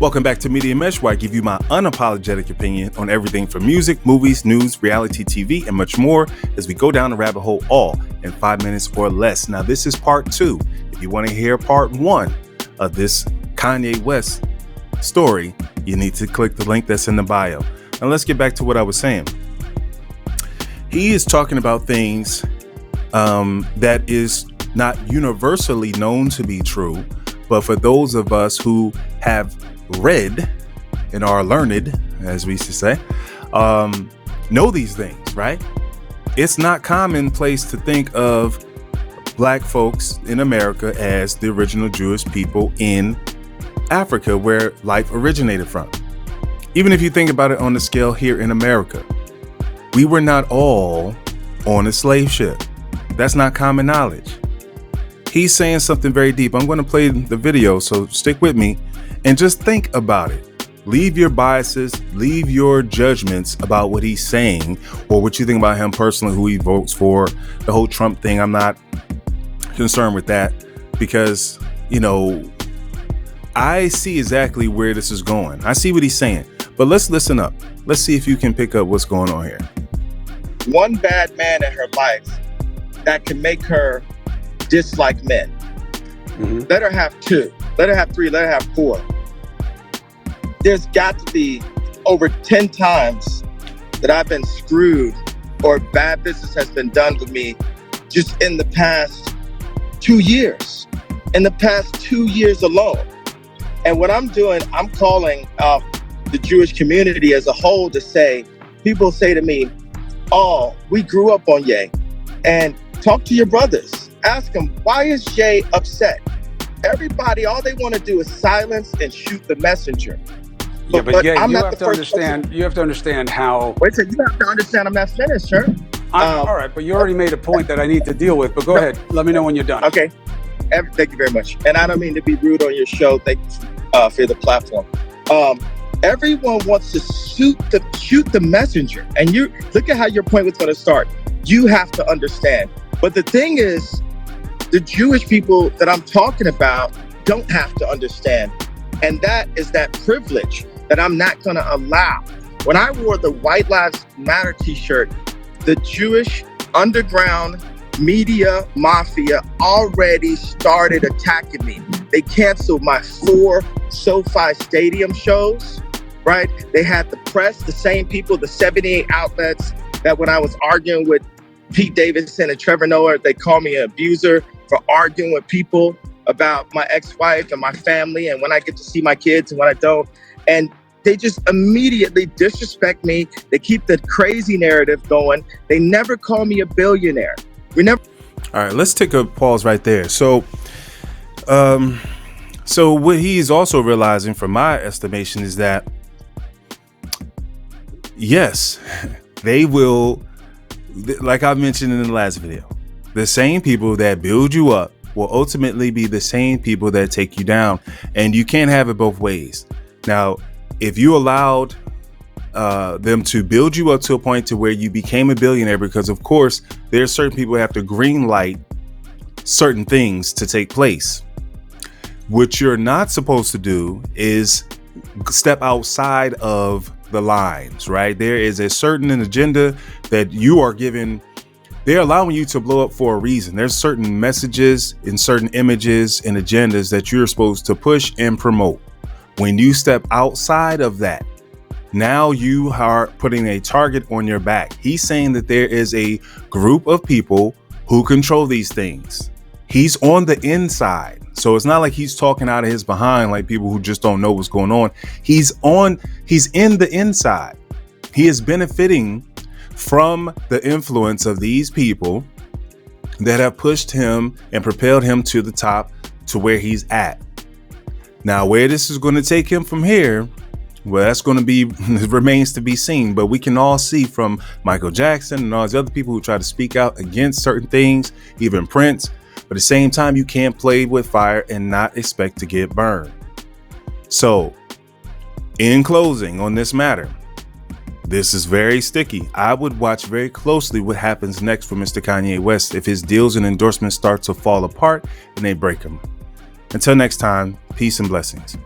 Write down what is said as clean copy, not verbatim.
Welcome back to Media Mesh, where I give you my unapologetic opinion on everything from music, movies, news, reality TV, and much more as we go down the rabbit hole all in 5 minutes or less. Now, this is part 2. If you want to hear part 1 of this Kanye West story, you need to click the link that's in the bio. Now, let's get back to what I was saying. He is talking about things that is not universally known to be true, but for those of us who have read and are learned, as we used to say, know these things, right? It's not commonplace to think of black folks in America as the original Jewish people in Africa, where life originated from. Even if you think about it on the scale here in America, we were not all on a slave ship. That's not common knowledge. He's saying something very deep. I'm going to play the video, so stick with me and just think about it. Leave your biases, leave your judgments about what he's saying or what you think about him personally, who he votes for, the whole Trump thing. I'm not concerned with that because, you know, I see exactly where this is going. I see what he's saying, but let's listen up. Let's see if you can pick up what's going on here. One bad man in her life that can make her dislike men. Mm-hmm. Let her have 2, let her have 3, let her have 4. There's got to be over 10 times that I've been screwed or bad business has been done with me just in the past 2 years. In the past 2 years alone. And what I'm doing, I'm calling out the Jewish community as a whole to say, people say to me, oh, we grew up on Ye. And talk to your brothers. Ask them, why is Jay upset? Everybody, all they want to do is silence and shoot the messenger. But you have to understand. You have to understand how. Wait a second. You have to understand. I'm not finished, sir. All right, but you already made a point that I need to deal with. But go ahead. Let me know when you're done. Okay. Thank you very much. And I don't mean to be rude on your show. Thank you for the platform. Everyone wants to shoot the messenger, and you look at how your point was going to start. You have to understand. But the thing is, the Jewish people that I'm talking about don't have to understand. And that is that privilege that I'm not going to allow. When I wore the White Lives Matter t-shirt, the Jewish underground media mafia already started attacking me. They canceled my 4 SoFi Stadium shows, right? They had the press, the same people, the 78 outlets that when I was arguing with Pete Davidson and Trevor Noah, they call me an abuser for arguing with people about my ex-wife and my family and when I get to see my kids and when I don't. And they just immediately disrespect me. They keep the crazy narrative going. They never call me a billionaire. We never. All right, let's take a pause right there. So what he's also realizing, from my estimation, is that, yes, they will, like I mentioned in the last video, the same people that build you up will ultimately be the same people that take you down. And you can't have it both ways. Now, if you allowed them to build you up to a point to where you became a billionaire, because of course, there's certain people who have to green light certain things to take place. What you're not supposed to do is step outside of the lines, right? There is a certain agenda that you are given. They're allowing you to blow up for a reason. There's certain messages and certain images and agendas that you're supposed to push and promote. When you step outside of that, now you are putting a target on your back. He's saying that there is a group of people who control these things. He's on the inside. So it's not like he's talking out of his behind like people who just don't know what's going on. He's in the inside. He is benefiting from the influence of these people that have pushed him and propelled him to the top to where he's at. Now, where this is going to take him from here, well, that's going to be, remains to be seen. But we can all see from Michael Jackson and all these other people who try to speak out against certain things, even Prince. But at the same time, you can't play with fire and not expect to get burned. So, in closing on this matter, this is very sticky. I would watch very closely what happens next for Mr. Kanye West if his deals and endorsements start to fall apart and they break him. Until next time, peace and blessings.